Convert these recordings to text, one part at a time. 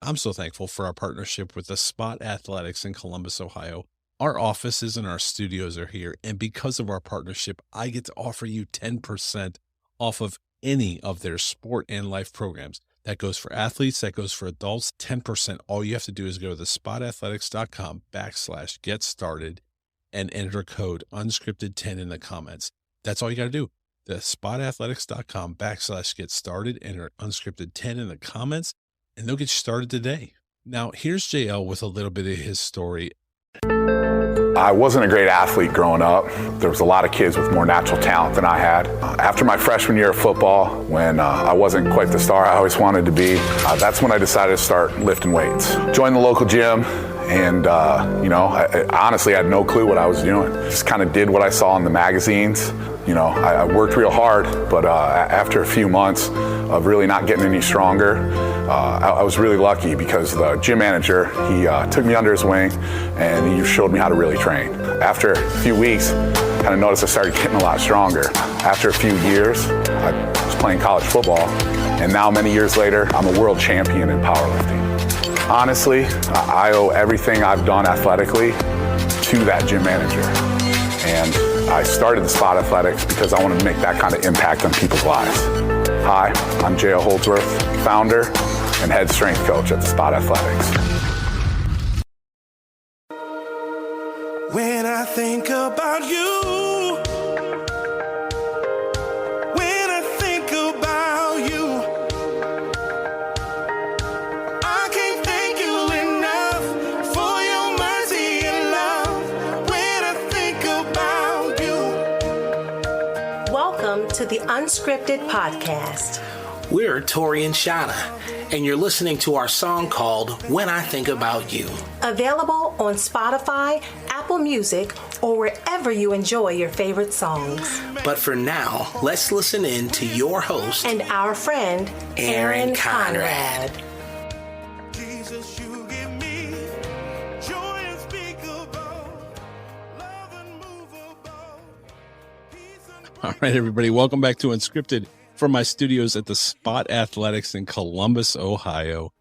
I'm so thankful for our partnership with the Spot Athletics in Columbus, Ohio. Our offices and our studios are here, and because of our partnership, I get to offer you 10% off of any of their sport and life programs. That goes for athletes, that goes for adults, 10%. All you have to do is go to the spotathletics.com/get started and enter code unscripted10 in the comments. That's all you got to do. The spotathletics.com/get started, enter unscripted10 in the comments, and they'll get you started today. Now, here's JL with a little bit of his story. I wasn't a great athlete growing up. There was a lot of kids with more natural talent than I had. After my freshman year of football, when I wasn't quite the star I always wanted to be, that's when I decided to start lifting weights. Joined the local gym, and I honestly had no clue what I was doing. Just kind of did what I saw in the magazines. I worked real hard, but after a few months of really not getting any stronger, I was really lucky because the gym manager, he took me under his wing and he showed me how to really train. After a few weeks, I kind of noticed I started getting a lot stronger. After a few years, I was playing college football, and now many years later, I'm a world champion in powerlifting. Honestly, I owe everything I've done athletically to that gym manager. And I started the Spot Athletics because I wanted to make that kind of impact on people's lives. Hi, I'm J.O. Holdsworth, founder and head strength coach at the Spot Athletics. When I think about you, when I think about you, I can't thank you enough for your mercy and love. When I think about you. Welcome to the Unscripted podcast. We're Tori and Shauna, and you're listening to our song called When I Think About You. Available on Spotify, Apple Music, or wherever you enjoy your favorite songs. But for now, let's listen in to your host and our friend, Aaron Conrad. Jesus, you give me joy unspeakable, love unmovable, peace All right, everybody, welcome back to Unscripted from my studios at the Spot Athletics in Columbus, Ohio.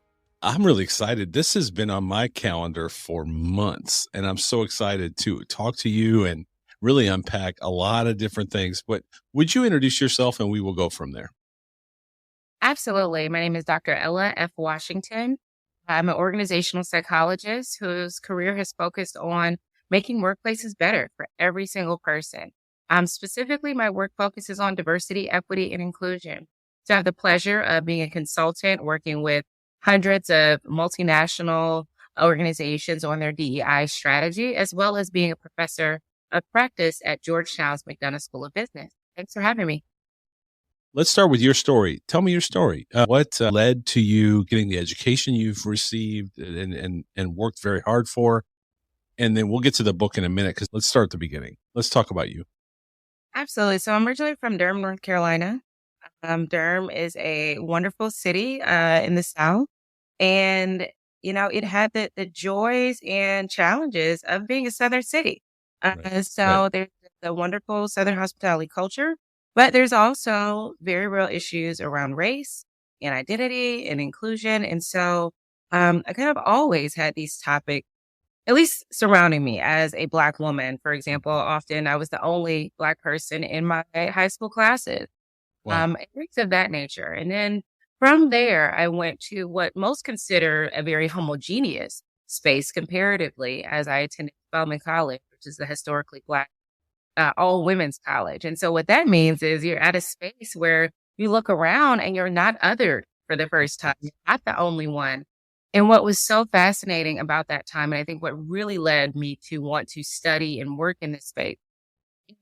I'm really excited. This has been on my calendar for months, and I'm so excited to talk to you and really unpack a lot of different things. But would you introduce yourself, and we will go from there? Absolutely. My name is Dr. Ella F. Washington. I'm an organizational psychologist whose career has focused on making workplaces better for every single person. Specifically, my work focuses on diversity, equity, and inclusion. So I have the pleasure of being a consultant working with hundreds of multinational organizations on their DEI strategy, as well as being a professor of practice at Georgetown's McDonough School of Business. Thanks for having me. Let's start with your story. Tell me your story. What led to you getting the education you've received and worked very hard for? And then we'll get to the book in a minute, because let's start at the beginning. Let's talk about you. Absolutely. So I'm originally from Durham, North Carolina. Durham is a wonderful city in the South. And, it had the joys and challenges of being a Southern city. There's the wonderful Southern hospitality culture, but there's also very real issues around race and identity and inclusion. And so I kind of always had these topics, at least surrounding me as a Black woman. For example, often I was the only Black person in my high school classes. Wow. Things of that nature. And then from there, I went to what most consider a very homogeneous space comparatively, as I attended Spelman College, which is the historically Black all women's college. And so what that means is you're at a space where you look around and you're not othered for the first time. You're not the only one. And what was so fascinating about that time, and I think what really led me to want to study and work in this space,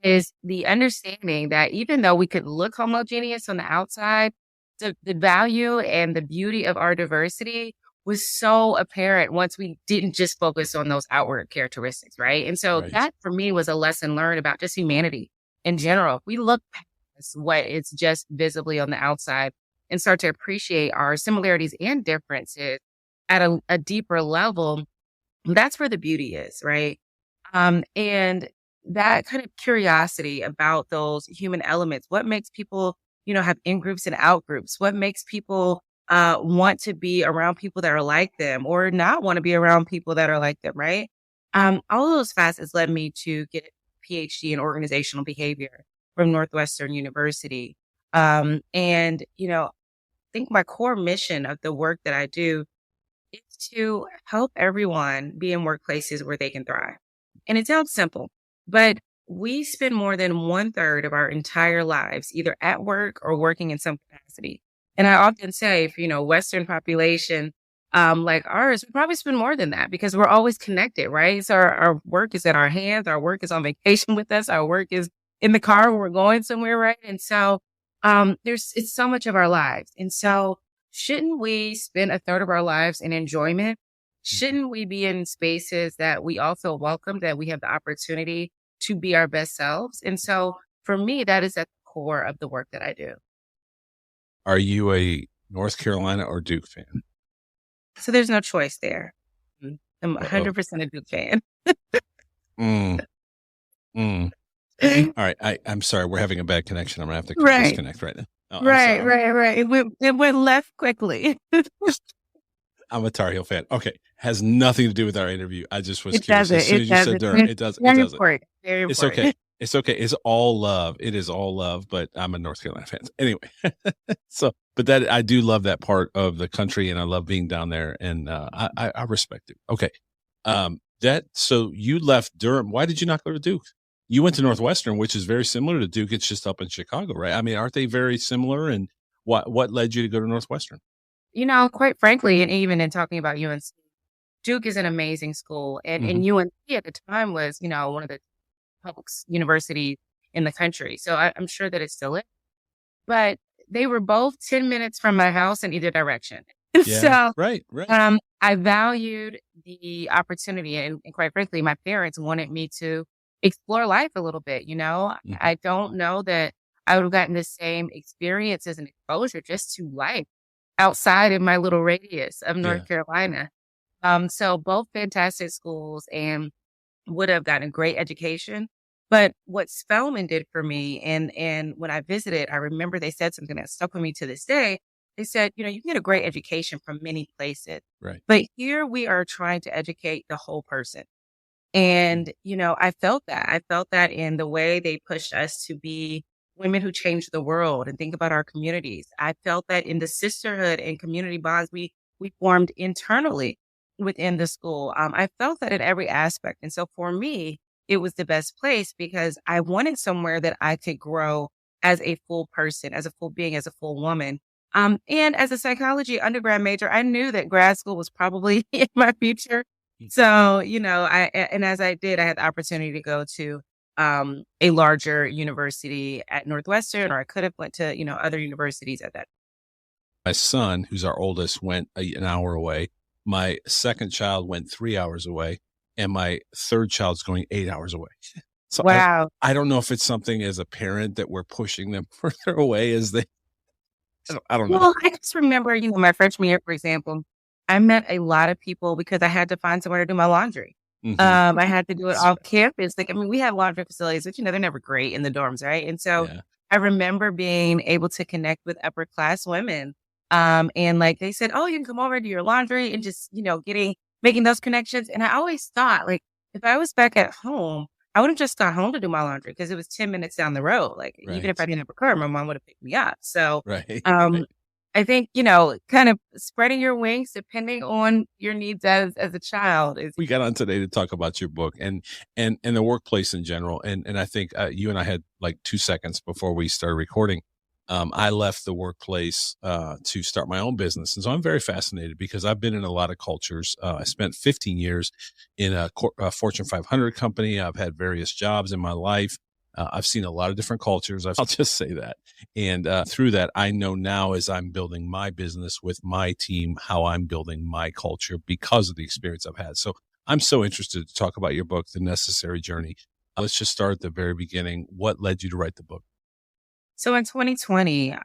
is the understanding that even though we could look homogeneous on the outside, the value and the beauty of our diversity was so apparent once we didn't just focus on those outward characteristics, right? And so that for me was a lesson learned about just humanity in general. If we look past what is just visibly on the outside and start to appreciate our similarities and differences at a deeper level, that's where the beauty is, right? And that kind of curiosity about those human elements, what makes people, have in groups and out groups, what makes people want to be around people that are like them or not want to be around people that are like them, right? All of those facets led me to get a PhD in organizational behavior from Northwestern University. And, I think my core mission of the work that I do is to help everyone be in workplaces where they can thrive. And it sounds simple, but we spend more than 1/3 of our entire lives either at work or working in some capacity. And I often say, Western population like ours, we probably spend more than that because we're always connected, right? So our work is in our hands. Our work is on vacation with us. Our work is in the car when we're going somewhere, right? And so it's so much of our lives. And so shouldn't we spend 1/3 of our lives in enjoyment? Shouldn't we be in spaces that we all feel welcome, that we have the opportunity to be our best selves? And so for me, that is at the core of the work that I do. Are you a North Carolina or Duke fan? So there's no choice there. I'm Uh-oh. 100% a Duke fan. Mm. All right. I'm sorry. We're having a bad connection. I'm going to have to Right. disconnect right now. Oh, Right. It went left quickly. I'm a Tar Heel fan. Okay. Has nothing to do with our interview. I just was It curious. doesn't. As soon It as you said doesn't. Durham, it does. It Very doesn't. important. Very It's important. okay. It's okay. It's all love. It is all love, but I'm a North Carolina fan. Anyway, but that I do love that part of the country, and I love being down there, and I respect it. Okay, so you left Durham. Why did you not go to Duke? You went to Northwestern, which is very similar to Duke. It's just up in Chicago, right? I mean, aren't they very similar? And what led you to go to Northwestern? Quite frankly, and even in talking about UNC, Duke is an amazing school, and UNC at the time was, one of the public universities in the country. So I'm sure that it still is. But they were both 10 minutes from my house in either direction. Yeah, So right. I valued the opportunity, and quite frankly, my parents wanted me to explore life a little bit. I don't know that I would have gotten the same experiences and exposure just to life outside of my little radius of North Carolina. So both fantastic schools and would have gotten a great education. But what Spelman did for me, and when I visited, I remember they said something that stuck with me to this day. They said, you can get a great education from many places, Right. but here we are trying to educate the whole person. And, I felt that. I felt that in the way they pushed us to be women who change the world and think about our communities. I felt that in the sisterhood and community bonds we formed internally within the school. I felt that in every aspect. And so for me, it was the best place because I wanted somewhere that I could grow as a full person, as a full being, as a full woman. And as a psychology undergrad major, I knew that grad school was probably in my future. So, as I did, I had the opportunity to go to a larger university at Northwestern, or I could have went to, other universities at that. My son, who's our oldest, went an hour away. My second child went 3 hours away, and my third child's going 8 hours away. So Wow. I don't know if it's something as a parent that we're pushing them further away as they. I don't know. Well, I just remember, my freshman year, for example, I met a lot of people because I had to find somewhere to do my laundry. I had to do it off campus. We have laundry facilities, but they're never great in the dorms, right? And so I remember being able to connect with upper class women. And they said, oh, you can come over to your laundry and just, making those connections. And I always thought, if I was back at home, I would have just got home to do my laundry because it was 10 minutes down the road. Even if I didn't have a car, my mom would have picked me up. So, right. I think, kind of spreading your wings depending on your needs as a child is. We got on today to talk about your book and the workplace in general. And I think you and I had 2 seconds before we started recording. I left the workplace to start my own business. And so I'm very fascinated because I've been in a lot of cultures. I spent 15 years in a Fortune 500 company. I've had various jobs in my life. I've seen a lot of different cultures. I'll just say that. And through that, I know now as I'm building my business with my team, how I'm building my culture because of the experience I've had. So I'm so interested to talk about your book, The Necessary Journey. Let's just start at the very beginning. What led you to write the book? So in 2020,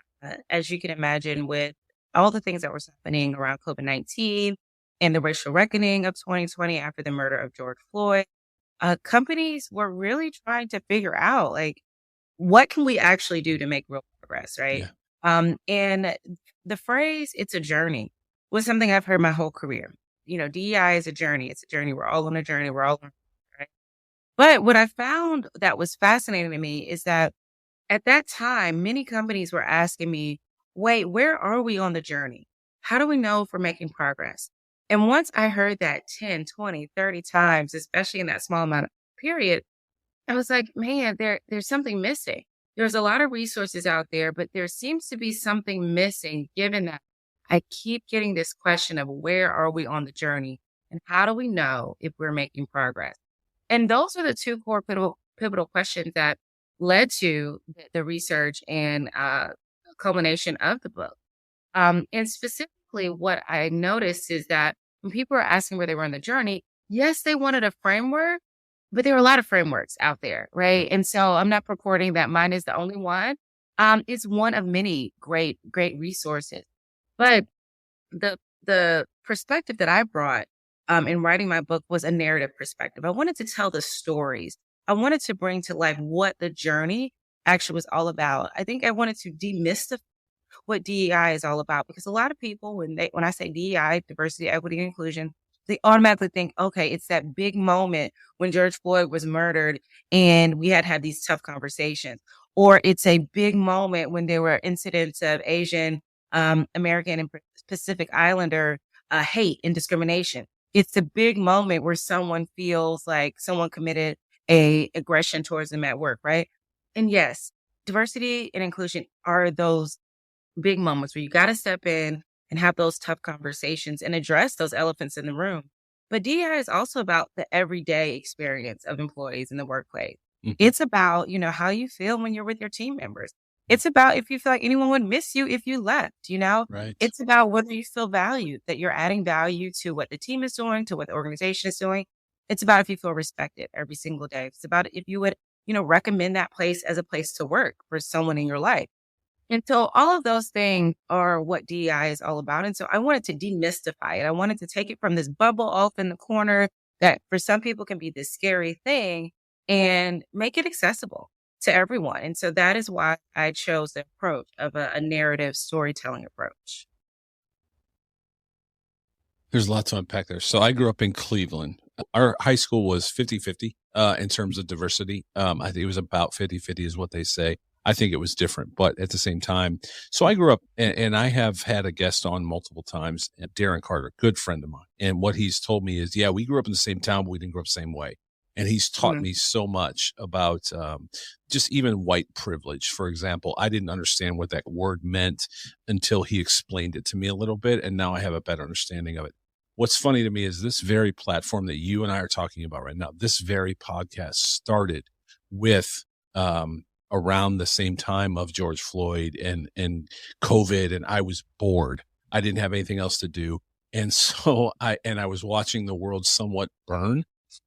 as you can imagine, with all the things that were happening around COVID-19 and the racial reckoning of 2020 after the murder of George Floyd, companies were really trying to figure out, what can we actually do to make real progress, right? And the phrase, it's a journey, was something I've heard my whole career. DEI is a journey. It's a journey. We're all on a journey. We're all on, right? But what I found that was fascinating to me is that at that time, many companies were asking me, wait, where are we on the journey? How do we know if we're making progress? And once I heard that 10, 20, 30 times, especially in that small amount of period, I was like, man, there's something missing. There's a lot of resources out there, but there seems to be something missing given that I keep getting this question of where are we on the journey and how do we know if we're making progress? And those are the two core pivotal questions that led to the research and culmination of the book. And specifically, what I noticed is that when people were asking where they were on the journey, yes, they wanted a framework, but there are a lot of frameworks out there, right? And so I'm not purporting that mine is the only one. It's one of many great resources. But the perspective that I brought in writing my book was a narrative perspective. I wanted to tell the stories. I wanted to bring to life what the journey actually was all about. I think I wanted to demystify what DEI is all about, because a lot of people, when I say DEI, diversity, equity, and inclusion, they automatically think, okay, it's that big moment when George Floyd was murdered and we had these tough conversations. Or it's a big moment when there were incidents of Asian, American, and Pacific Islander hate and discrimination. It's a big moment where someone feels like someone committed a aggression towards them at work, right? And yes, diversity and inclusion are those big moments where you got to step in and have those tough conversations and address those elephants in the room. But DEI is also about the everyday experience of employees in the workplace. Mhm. It's about, how you feel when you're with your team members. It's about if you feel like anyone would miss you if you left, Right. It's about whether you feel valued, that you're adding value to what the team is doing, to what the organization is doing. It's about if you feel respected every single day. It's about if you would, recommend that place as a place to work for someone in your life. And so all of those things are what DEI is all about. And so I wanted to demystify it. I wanted to take it from this bubble off in the corner that for some people can be this scary thing and make it accessible to everyone. And so that is why I chose the approach of a narrative storytelling approach. There's a lot to unpack there. So I grew up in Cleveland. Our high school was 50-50 in terms of diversity. I think it was about 50-50 is what they say. I think it was different, but at the same time. So I grew up, and I have had a guest on multiple times, Darren Carter, good friend of mine. And what he's told me is, yeah, we grew up in the same town, but we didn't grow up the same way. And he's taught me so much about just even white privilege. For example, I didn't understand what that word meant until he explained it to me a little bit. And now I have a better understanding of it. What's funny to me is this very platform that you and I are talking about right now, this very podcast started with around the same time of George Floyd and COVID, and I was bored. I didn't have anything else to do. And so I was watching the world somewhat burn,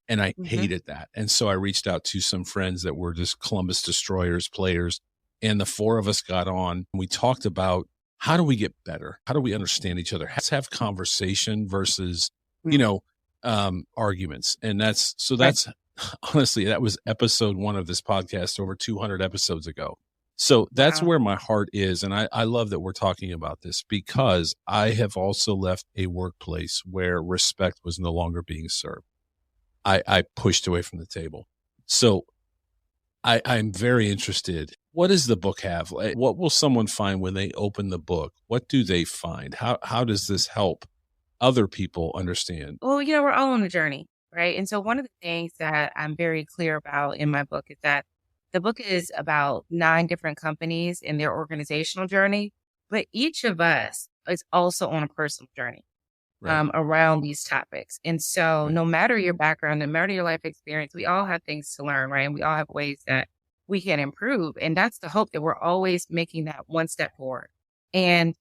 and I hated that. And so I reached out to some friends that were just Columbus Destroyers players, and the four of us got on. We talked about how do we get better? How do we understand each other? Let's have conversation versus, arguments. And that's honestly, that was episode 1 of this podcast over 200 episodes ago. So that's where my heart is. And I love that we're talking about this because I have also left a workplace where respect was no longer being served. I pushed away from the table. So I'm very interested. What does the book have? What will someone find when they open the book? What do they find? How does this help other people understand? Well, we're all on a journey, right? And so one of the things that I'm very clear about in my book is that the book is about 9 different companies and their organizational journey, but each of us is also on a personal journey around these topics. And so no matter your background, no matter your life experience, we all have things to learn, right? And we all have ways that we can improve. And that's the hope, that we're always making that one step forward. And,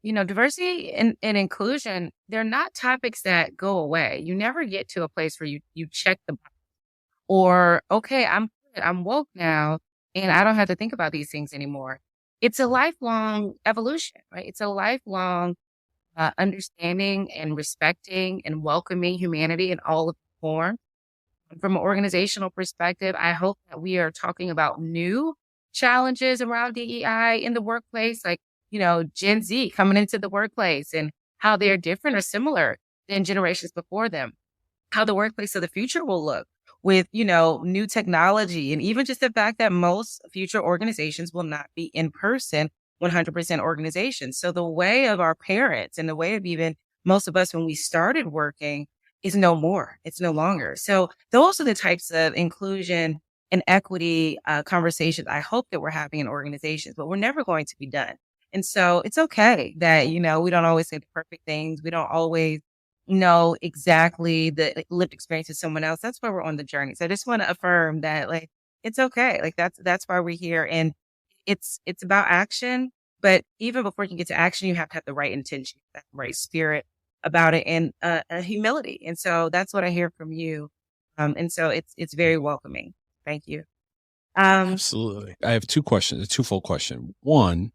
diversity and inclusion, they're not topics that go away. You never get to a place where you check the box or, okay, I'm woke now and I don't have to think about these things anymore. It's a lifelong evolution, right? It's a lifelong understanding and respecting and welcoming humanity in all of its forms. From an organizational perspective, I hope that we are talking about new challenges around DEI in the workplace, like Gen Z coming into the workplace and how they're different or similar than generations before them, how the workplace of the future will look with, new technology, and even just the fact that most future organizations will not be in person, 100% organizations. So the way of our parents and the way of even most of us when we started working is no more. It's no longer. So those are the types of inclusion and equity conversations I hope that we're having in organizations, but we're never going to be done. And so it's okay that, we don't always say the perfect things. We don't always know exactly the lived experience of someone else. That's why we're on the journey. So I just want to affirm that, like, it's okay. Like that's why we're here. And it's about action. But even before you can get to action, you have to have the right intention, the right spirit about it, and humility. And so that's what I hear from you. And so it's very welcoming. Thank you. Absolutely. I have two questions, a twofold question. One,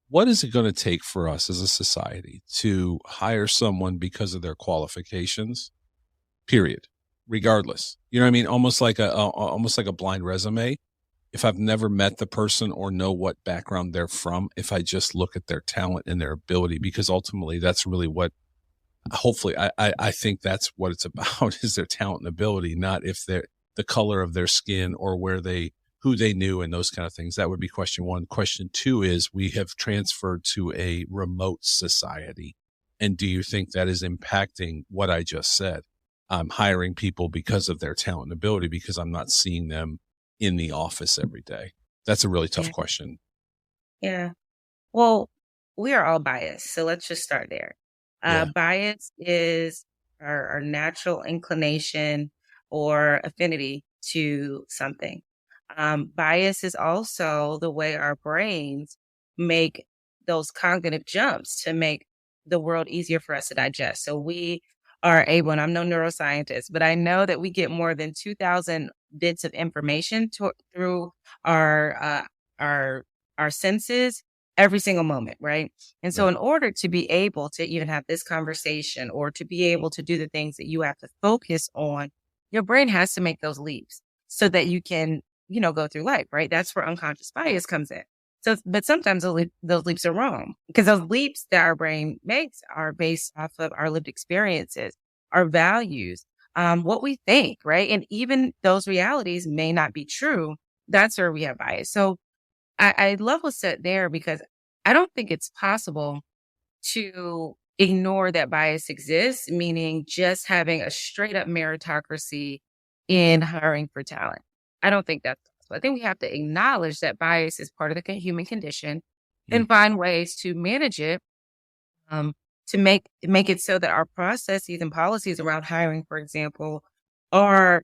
what is it going to take for us as a society to hire someone because of their qualifications, period, regardless? You know what I mean? Almost like a blind resume. If I've never met the person or know what background they're from, if I just look at their talent and their ability, because ultimately that's really what, hopefully, I think that's what it's about is their talent and ability, not if they're the color of their skin or who they knew and those kind of things. That would be question one. Question two is, we have transferred to a remote society. And do you think that is impacting what I just said? I'm hiring people because of their talent and ability because I'm not seeing them in the office every day. That's a really tough question. Yeah. Well, we are all biased. So let's just start there. Bias is our natural inclination or affinity to something. Bias is also the way our brains make those cognitive jumps to make the world easier for us to digest. So we are able, and I'm no neuroscientist, but I know that we get more than 2,000 bits of information through our senses every single moment, right? And so in order to be able to even have this conversation or to be able to do the things that you have to focus on, your brain has to make those leaps so that you can, go through life, right? That's where unconscious bias comes in. So, but sometimes those leaps are wrong because those leaps that our brain makes are based off of our lived experiences, our values, what we think, right? And even those realities may not be true. That's where we have bias. So I level set there because I don't think it's possible to ignore that bias exists, meaning just having a straight up meritocracy in hiring for talent. I don't think that's possible. I think we have to acknowledge that bias is part of the human condition and find ways to manage it, to make it so that our processes and policies around hiring, for example, are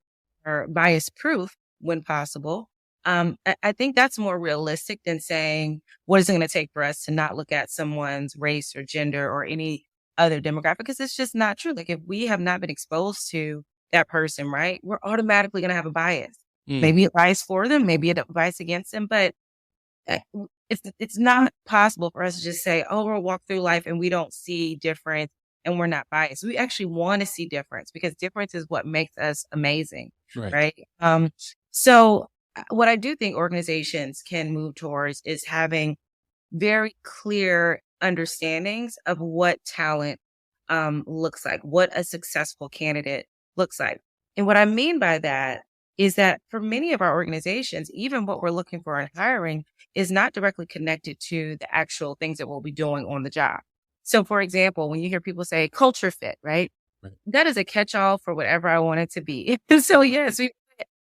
bias proof when possible. I think that's more realistic than saying, what is it going to take for us to not look at someone's race or gender or any other demographic? Because it's just not true. Like if we have not been exposed to that person, right, we're automatically going to have a bias. Maybe a bias for them, maybe a bias against them, but it's not possible for us to just say, oh, we'll walk through life and we don't see difference and we're not biased. We actually want to see difference because difference is what makes us amazing, right? So what I do think organizations can move towards is having very clear understandings of what talent looks like, what a successful candidate looks like. And what I mean by that is that for many of our organizations, even what we're looking for in hiring is not directly connected to the actual things that we'll be doing on the job. So for example, when you hear people say culture fit, right? That is a catch-all for whatever I want it to be. So yes,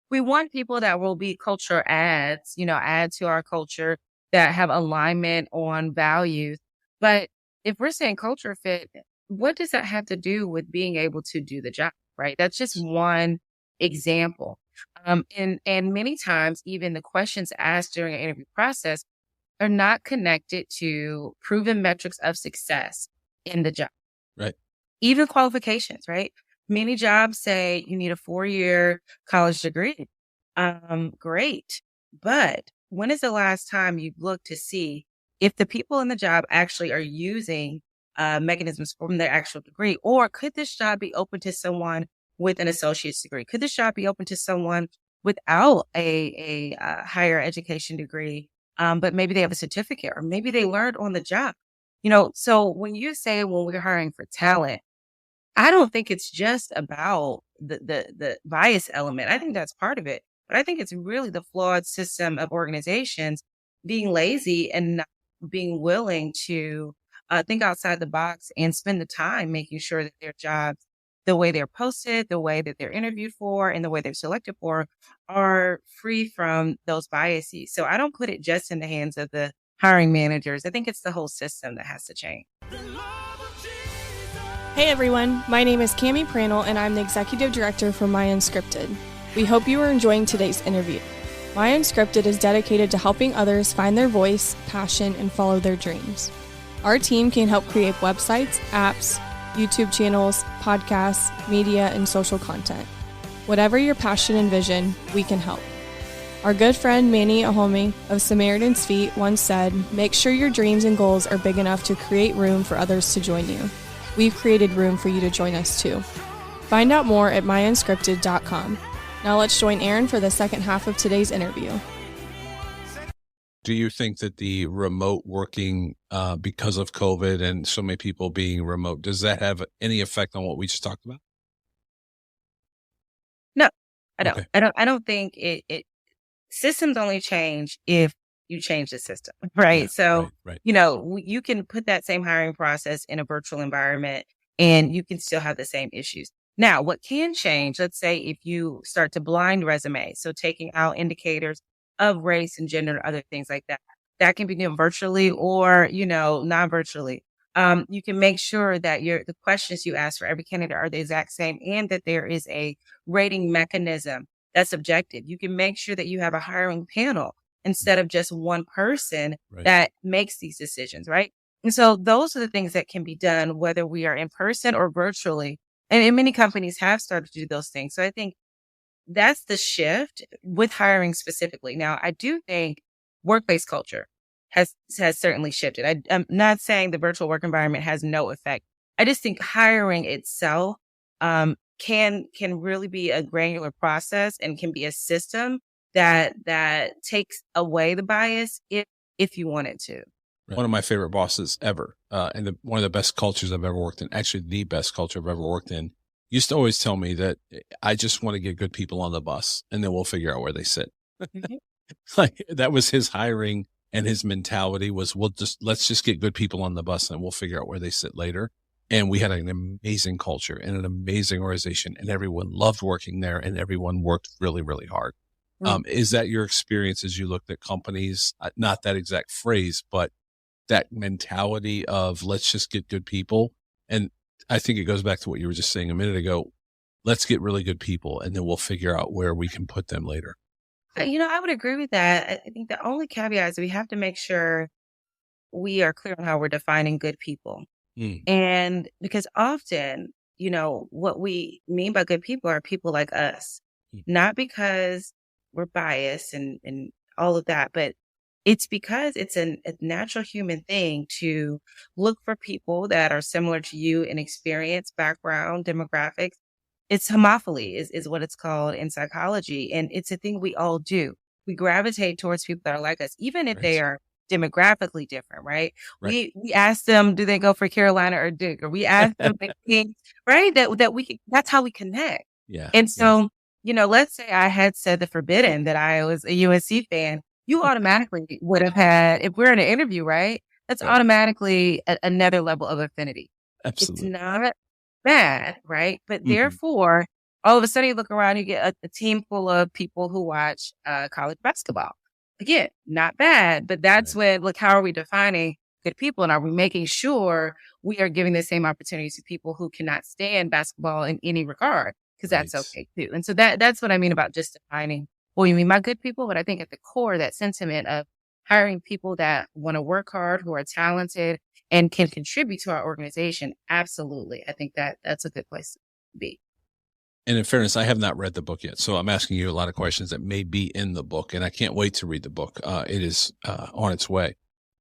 we want people that will be culture adds, add to our culture that have alignment on values. But if we're saying culture fit, what does that have to do with being able to do the job, right? That's just one example. And many times, even the questions asked during an interview process are not connected to proven metrics of success in the job. Right. Even qualifications, right? Many jobs say you need a 4-year college degree. Great. But when is the last time you've looked to see if the people in the job actually are using mechanisms from their actual degree? Or could this job be open to someone with an associate's degree? Could this job be open to someone without a higher education degree but maybe they have a certificate or maybe they learned on the job. So when you say when we're hiring for talent, I don't think it's just about the bias element. I think that's part of it, but I think it's really the flawed system of organizations being lazy and not being willing to think outside the box and spend the time making sure that their jobs, the way they're posted, the way that they're interviewed for, and the way they're selected for are free from those biases. So I don't put it just in the hands of the hiring managers. I think it's the whole system that has to change. Hey everyone, my name is Cami Pranel and I'm the Executive Director for My Unscripted. We hope you are enjoying today's interview. My Unscripted is dedicated to helping others find their voice, passion, and follow their dreams. Our team can help create websites, apps, YouTube channels, podcasts, media, and social content. Whatever your passion and vision, we can help. Our good friend Manny Ahome of Samaritan's Feet once said, "Make sure your dreams and goals are big enough to create room for others to join you." We've created room for you to join us too. Find out more at Unscripted.com. Now let's join Aaron for the second half of today's interview. Do you think that the remote working, because of COVID and so many people being remote, does that have any effect on what we just talked about? No, I don't. Okay. I don't think it systems only change if you change the system, right? Yeah, So, right. you can put that same hiring process in a virtual environment and you can still have the same issues. Now, what can change, let's say if you start to blind resumes, so taking out indicators of race and gender and other things like that, that can be done virtually or, non-virtually. You can make sure that the questions you ask for every candidate are the exact same and that there is a rating mechanism that's objective. You can make sure that you have a hiring panel instead of just one person that makes these decisions, right? And so those are the things that can be done, whether we are in person or virtually. And many companies have started to do those things. So I think that's the shift with hiring specifically. Now, I do think workplace culture has certainly shifted. I'm not saying the virtual work environment has no effect. I just think hiring itself can really be a granular process and can be a system that takes away the bias if you want it to. One of my favorite bosses ever, and one of the best cultures I've ever worked in, actually the best culture I've ever worked in, used to always tell me that I just want to get good people on the bus and then we'll figure out where they sit. Mm-hmm. Like that was his hiring and his mentality was, let's just get good people on the bus and we'll figure out where they sit later. And we had an amazing culture and an amazing organization and everyone loved working there and everyone worked really, really hard. Is that your experience as you looked at companies, not that exact phrase, but that mentality of let's just get good people? And I think it goes back to what you were just saying a minute ago. Let's get really good people and then we'll figure out where we can put them later. I would agree with that. I think the only caveat is we have to make sure we are clear on how we're defining good people. And because often, what we mean by good people are people like us, not because we're biased and all of that, but it's because it's a natural human thing to look for people that are similar to you in experience, background, demographics. It's homophily is what it's called in psychology. And it's a thing we all do. We gravitate towards people that are like us, even if they are demographically different, right? We ask them, do they go for Carolina or Duke? Or we ask them, right? That's how we connect. Yeah. And so, let's say I had said the forbidden that I was a USC fan. You automatically would have had, if we're in an interview, right? That's automatically another level of affinity. Absolutely. It's not bad, right? But therefore, all of a sudden you look around, you get a team full of people who watch college basketball. Again, not bad, but that's when, look, how are we defining good people? And are we making sure we are giving the same opportunities to people who cannot stand basketball in any regard? Because that's okay too. And so that's what I mean about just defining, well, you mean by good people? But I think at the core, that sentiment of hiring people that want to work hard, who are talented and can contribute to our organization. Absolutely. I think that's a good place to be. And in fairness, I have not read the book yet. So I'm asking you a lot of questions that may be in the book and I can't wait to read the book. It is on its way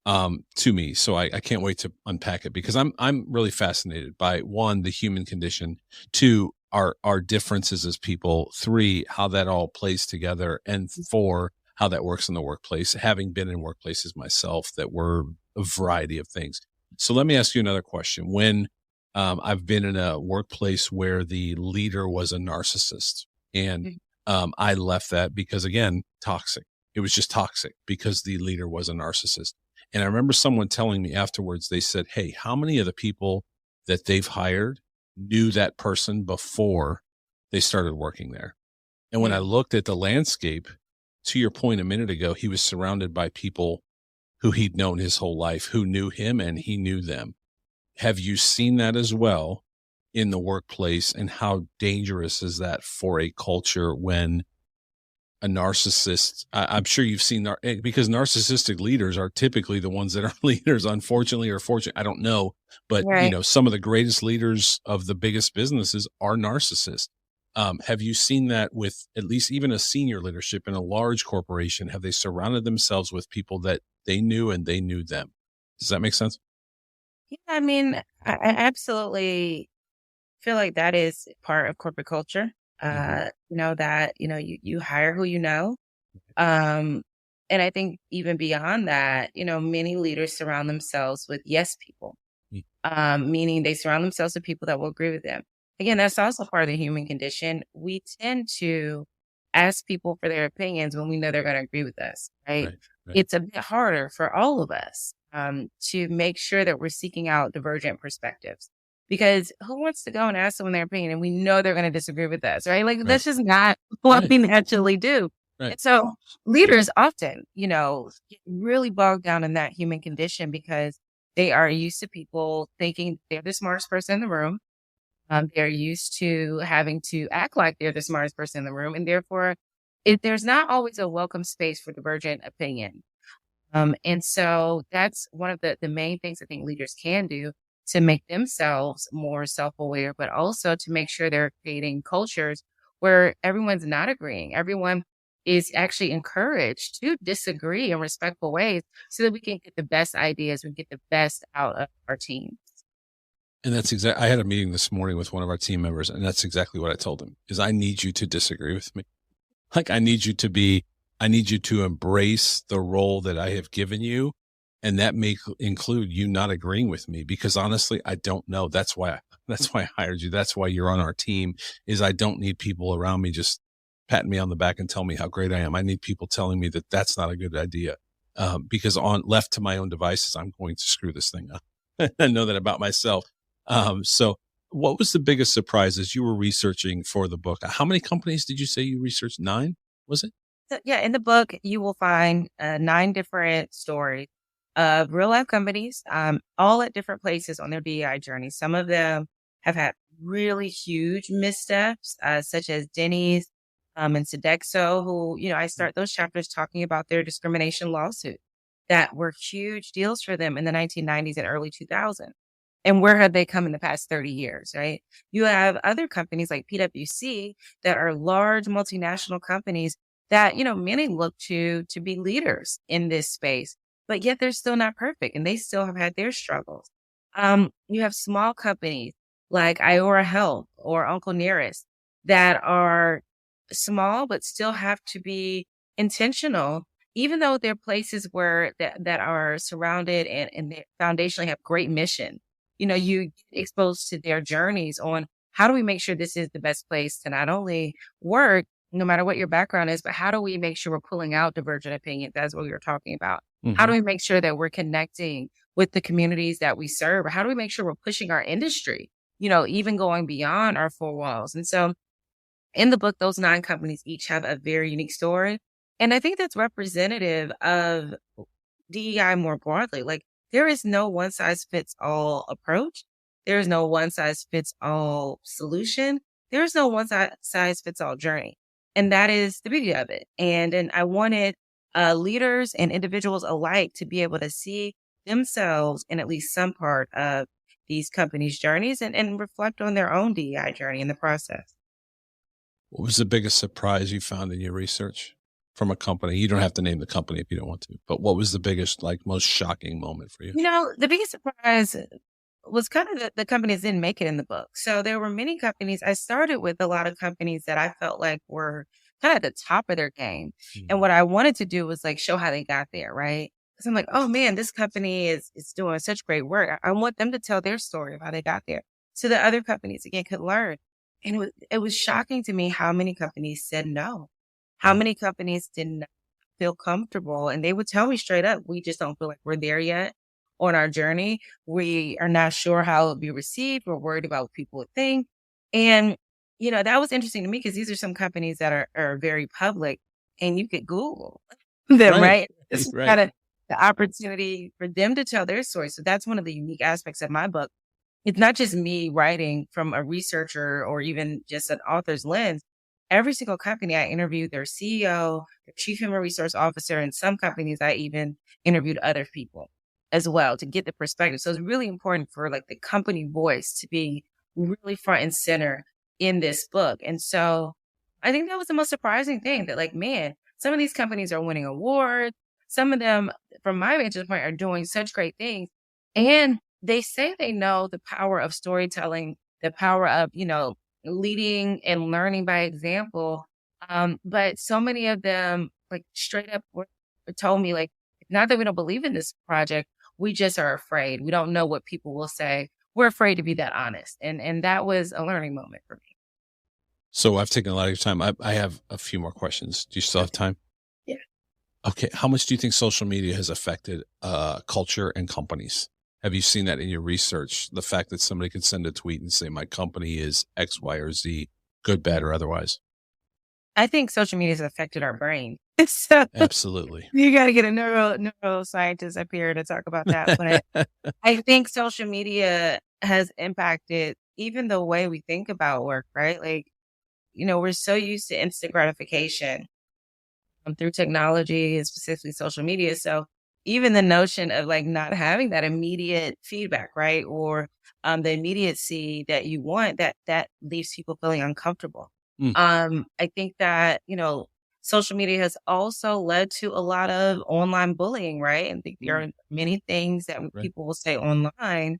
to me. So I can't wait to unpack it because I'm really fascinated by, one, the human condition, two, our differences as people, three, how that all plays together, and four, how that works in the workplace, having been in workplaces myself that were a variety of things. So let me ask you another question. When I've been in a workplace where the leader was a narcissist, and I left that because, again, toxic. It was just toxic because the leader was a narcissist. And I remember someone telling me afterwards, they said, hey, how many of the people that they've hired knew that person before they started working there? And when I looked at the landscape, to your point a minute ago, he was surrounded by people who he'd known his whole life, who knew him and he knew them. Have you seen that as well in the workplace? And how dangerous is that for a culture when a narcissist, I'm sure you've seen, because narcissistic leaders are typically the ones that are leaders, unfortunately or fortunately, I don't know. But, Right. some of the greatest leaders of the biggest businesses are narcissists. Have you seen that with at least even a senior leadership in a large corporation? Have they surrounded themselves with people that they knew and they knew them? Does that make sense? Yeah, I mean, I absolutely feel like that is part of corporate culture. That, you hire who you know. Um, and I think even beyond that, many leaders surround themselves with yes people, meaning they surround themselves with people that will agree with them. Again, that's also part of the human condition. We tend to ask people for their opinions when we know they're going to agree with us, right? Right. It's a bit harder for all of us to make sure that we're seeking out divergent perspectives. Because who wants to go and ask someone their opinion and we know they're going to disagree with us, right? Like, that's just not what Right. we naturally do. Right. And so leaders often, get really bogged down in that human condition because they are used to people thinking they're the smartest person in the room. They're used to having to act like they're the smartest person in the room. And therefore, there's not always a welcome space for divergent opinion. And so that's one of the main things I think leaders can do to make themselves more self-aware, but also to make sure they're creating cultures where everyone's not agreeing. Everyone is actually encouraged to disagree in respectful ways so that we can get the best ideas and get the best out of our team. And that's exactly, I had a meeting this morning with one of our team members, and that's exactly what I told him is I need you to disagree with me. Like, I need you to embrace the role that I have given you. And that may include you not agreeing with me, because honestly, I don't know. That's why I hired you. That's why you're on our team. Is I don't need people around me just patting me on the back and tell me how great I am. I need people telling me that that's not a good idea. Because left to my own devices, I'm going to screw this thing up. I know that about myself. So what was the biggest surprise as you were researching for the book? How many companies did you say you researched? 9, was it? So, yeah, in the book, you will find 9 different stories of real life companies, all at different places on their DEI journey. Some of them have had really huge missteps, such as Denny's and Sodexo, who, I start those chapters talking about their discrimination lawsuit that were huge deals for them in the 1990s and early 2000s. And where have they come in the past 30 years, right? You have other companies like PwC that are large multinational companies that, many look to be leaders in this space, but yet they're still not perfect and they still have had their struggles. You have small companies like Iora Health or Uncle Nearest that are small, but still have to be intentional, even though they're places where that are surrounded and they foundationally have great mission. You get exposed to their journeys on how do we make sure this is the best place to not only work, no matter what your background is, but how do we make sure we're pulling out divergent opinions? That's what we were talking about. How do we make sure that we're connecting with the communities that we serve? Or how do we make sure we're pushing our industry, even going beyond our 4 walls? And so in the book, those 9 companies each have a very unique story. And I think that's representative of DEI more broadly. Like, there is no one size fits all approach. There is no one size fits all solution. There is no one size fits all journey. And that is the beauty of it. And I wanted leaders and individuals alike to be able to see themselves in at least some part of these companies' journeys and reflect on their own DEI journey in the process. What was the biggest surprise you found in your research from a company? You don't have to name the company if you don't want to, but what was the biggest, most shocking moment for you? The biggest surprise was kind of the companies didn't make it in the book. So there were many companies. I started with a lot of companies that I felt like were kind of at the top of their game. And what I wanted to do was like show how they got there, right? Because I'm like, oh man, this company is doing such great work. I want them to tell their story of how they got there so that other companies again could learn. And it was shocking to me how many companies said no, how many companies did not feel comfortable. And they would tell me straight up, we just don't feel like we're there yet on our journey. We are not sure how it will be received. We're worried about what people would think. And, that was interesting to me because these are some companies that are very public and you could Google them, right? This is kind of the opportunity for them to tell their story. So that's one of the unique aspects of my book. It's not just me writing from a researcher or even just an author's lens. Every single company I interviewed their CEO, their chief human resource officer, and some companies I even interviewed other people as well to get the perspective. So it's really important for like the company voice to be really front and center in this book. And so I think that was the most surprising thing that like, man, some of these companies are winning awards. Some of them, from my vantage point, are doing such great things. And they say they know the power of storytelling, the power of, leading and learning by example. But so many of them, like straight up told me, like, not that we don't believe in this project, we just are afraid. We don't know what people will say. We're afraid to be that honest. And that was a learning moment for me. So I've taken a lot of your time. I have a few more questions. Do you still have time? Yeah. Okay. How much do you think social media has affected culture and companies? Have you seen that in your research? The fact that somebody could send a tweet and say, my company is X, Y, or Z, good, bad, or otherwise? I think social media has affected our brain. So Absolutely. you got to get a neuroscientist up here to talk about that. But I think social media has impacted even the way we think about work, right? Like, we're so used to instant gratification through technology and specifically social media. So even the notion of like not having that immediate feedback, right? Or the immediacy that you want, that leaves people feeling uncomfortable. I think that, social media has also led to a lot of online bullying, right? And there are many things that people will say online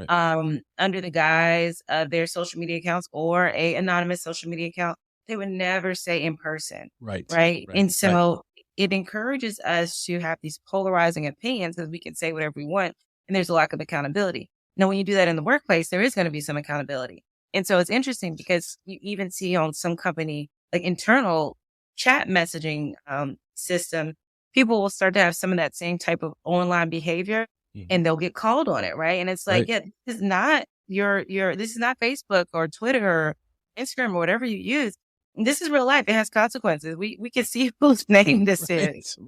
under the guise of their social media accounts or a anonymous social media account, they would never say in person. Right. And so it encourages us to have these polarizing opinions because we can say whatever we want and there's a lack of accountability. Now, when you do that in the workplace, there is going to be some accountability. And so it's interesting because you even see on some company, like internal chat messaging system, people will start to have some of that same type of online behavior and they'll get called on it. Right. And it's like, yeah, this is not this is not Facebook or Twitter or Instagram or whatever you use. This is real life. It has consequences. We can see whose name this is.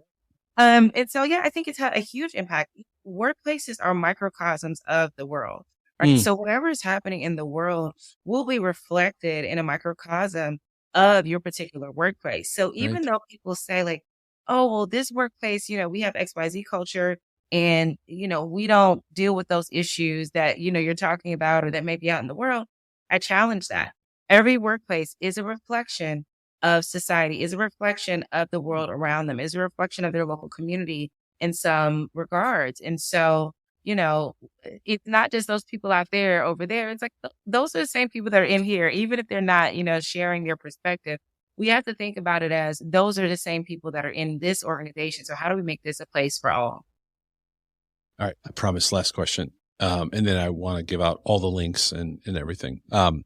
And so, yeah, I think it's had a huge impact. Workplaces are microcosms of the world, right? So whatever is happening in the world will be reflected in a microcosm of your particular workplace. So even though people say like, oh, well, this workplace, we have XYZ culture and, we don't deal with those issues that, you're talking about or that may be out in the world. I challenge that. Every workplace is a reflection of society, is a reflection of the world around them, is a reflection of their local community in some regards. And so, it's not just those people out there over there. It's like those are the same people that are in here, even if they're not, sharing their perspective. We have to think about it as those are the same people that are in this organization. So how do we make this a place for all? All right. I promise last question. And then I want to give out all the links and everything. You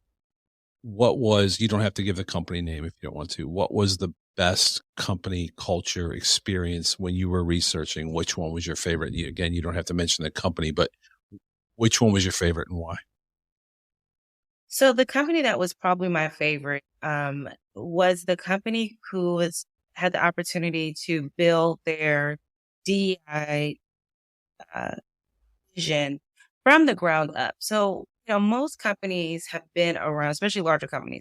don't have to give the company name if you don't want to. What was the best company culture experience when you were researching? Which one was your favorite? Again, you don't have to mention the company, but which one was your favorite and why? So the company that was probably my favorite was the company who had the opportunity to build their DEI vision from the ground up. So, most companies have been around, especially larger companies.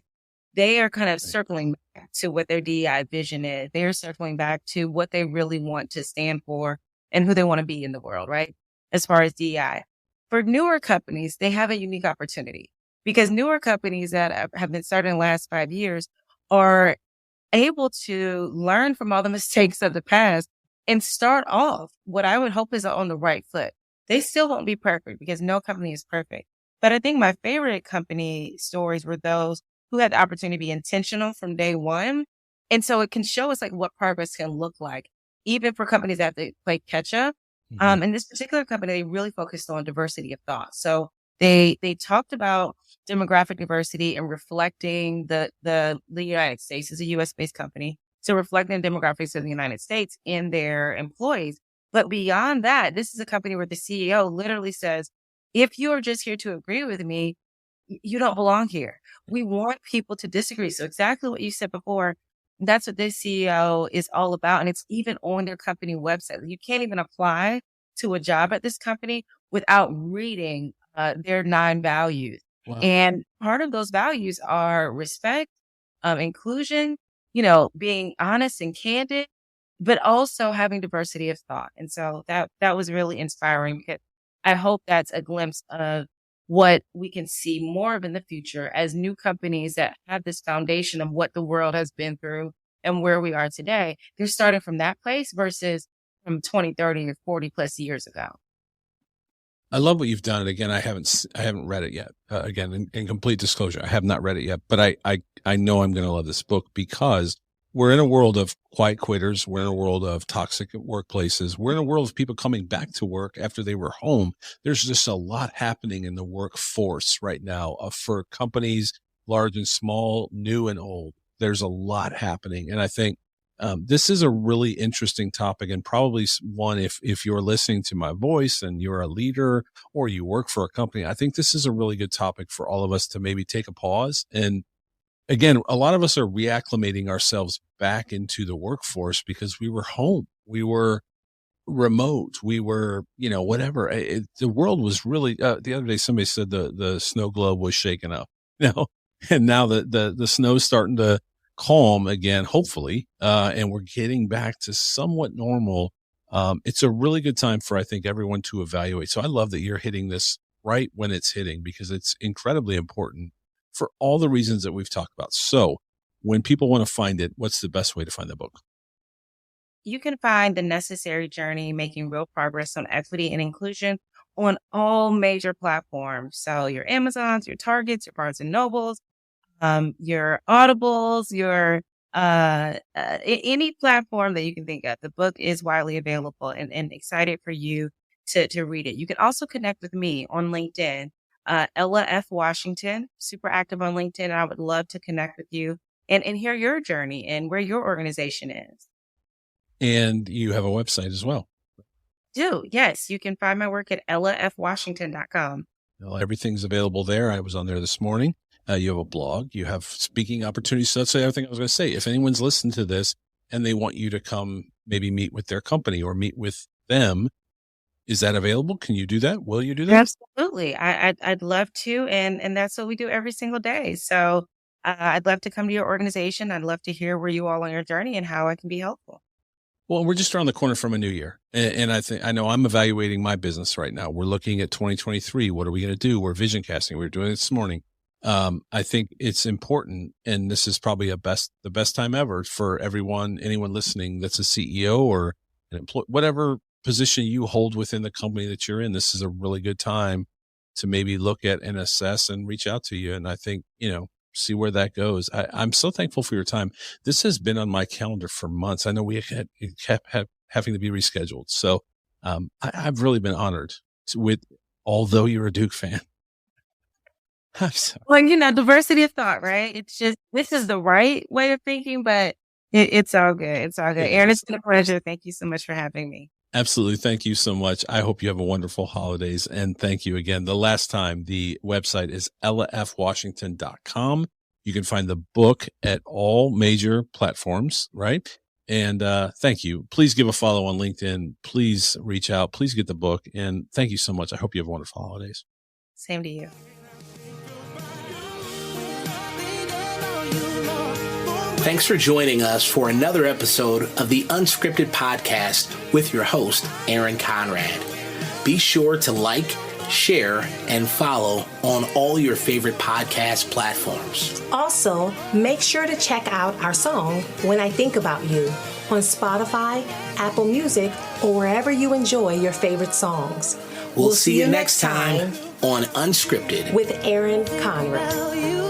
They are kind of circling back to what their DEI vision is. They're circling back to what they really want to stand for and who they want to be in the world, right? As far as DEI. For newer companies, they have a unique opportunity because newer companies that have been started in the last 5 years are able to learn from all the mistakes of the past and start off what I would hope is on the right foot. They still won't be perfect because no company is perfect. But I think my favorite company stories were those who had the opportunity to be intentional from day one And so it can show us like what progress can look like, even for companies that have to play catch up. In this particular company, they really focused on diversity of thought. So they talked about demographic diversity and reflecting the United States is a U.S. based company. So reflecting the demographics of the United States in their employees. But beyond that, this is a company where the CEO literally says, if you are just here to agree with me, you don't belong here. We want people to disagree. So exactly what you said before, that's what this CEO is all about. And it's even on their company website. You can't even apply to a job at this company without reading their 9 values. Wow. And part of those values are respect, inclusion, being honest and candid, but also having diversity of thought. And so that was really inspiring, because I hope that's a glimpse of what we can see more of in the future as new companies that have this foundation of what the world has been through and where we are today. They're starting from that place versus from 20, 30, or 40 plus years ago. I love what you've done. And again, I haven't read it yet. Again, in complete disclosure, I have not read it yet, but I know I'm going to love this book, because we're in a world of quiet quitters. We're in a world of toxic workplaces. We're in a world of people coming back to work after they were home. There's just a lot happening in the workforce right now for companies, large and small, new and old. There's a lot happening. And I think this is a really interesting topic, and probably one, if you're listening to my voice and you're a leader or you work for a company, I think this is a really good topic for all of us to maybe take a pause. And again, a lot of us are reacclimating ourselves back into the workforce because we were home. We were remote. We were, whatever. The world was really, the other day, somebody said the snow globe was shaken up, and now the snow's starting to calm again, hopefully. And we're getting back to somewhat normal. It's a really good time for, I think, everyone to evaluate. So I love that you're hitting this right when it's hitting, because it's incredibly important for all the reasons that we've talked about. So when people want to find it, what's the best way to find the book? You can find The Necessary Journey, Making Real Progress on Equity and Inclusion on all major platforms. So your Amazons, your Targets, your Barnes and Nobles, your Audibles, your any platform that you can think of. The book is widely available, and excited for you to read it. You can also connect with me on LinkedIn. Ella F. Washington, super active on LinkedIn. I would love to connect with you and hear your journey and where your organization is. And you have a website as well. Yes. You can find my work at ellafwashington.com. Well, everything's available there. I was on there this morning. You have a blog. You have speaking opportunities. So that's everything I was going to say. If anyone's listened to this and they want you to come maybe meet with their company or meet with them, is that available? Can you do that? Will you do that? Absolutely. I'd love to. And that's what we do every single day. So I'd love to come to your organization. I'd love to hear where you all on your journey and how I can be helpful. Well, we're just around the corner from a new year. And I know I'm evaluating my business right now. We're looking at 2023. What are we going to do? We're vision casting. We were doing it this morning. I think it's important, and this is probably the best time ever for anyone listening that's a CEO or an employee, whatever position you hold within the company that you're in. This is a really good time to maybe look at and assess and reach out to you. And I think, see where that goes. I'm so thankful for your time. This has been on my calendar for months. I know it kept having to be rescheduled. So I've really been honored although you're a Duke fan. Well, diversity of thought, right? It's just, this is the right way of thinking, but it's all good. It's all good. Aaron, it's been a pleasure. Thank you so much for having me. Absolutely. Thank you so much. I hope you have a wonderful holidays. And thank you again. The last time, the website is ellafwashington.com. You can find the book at all major platforms, right? And thank you. Please give a follow on LinkedIn. Please reach out. Please get the book. And thank you so much. I hope you have wonderful holidays. Same to you. Thanks for joining us for another episode of the Unscripted podcast with your host, Aaron Conrad. Be sure to like, share, and follow on all your favorite podcast platforms. Also, make sure to check out our song, When I Think About You, on Spotify, Apple Music, or wherever you enjoy your favorite songs. We'll see you next time on Unscripted with Aaron Conrad.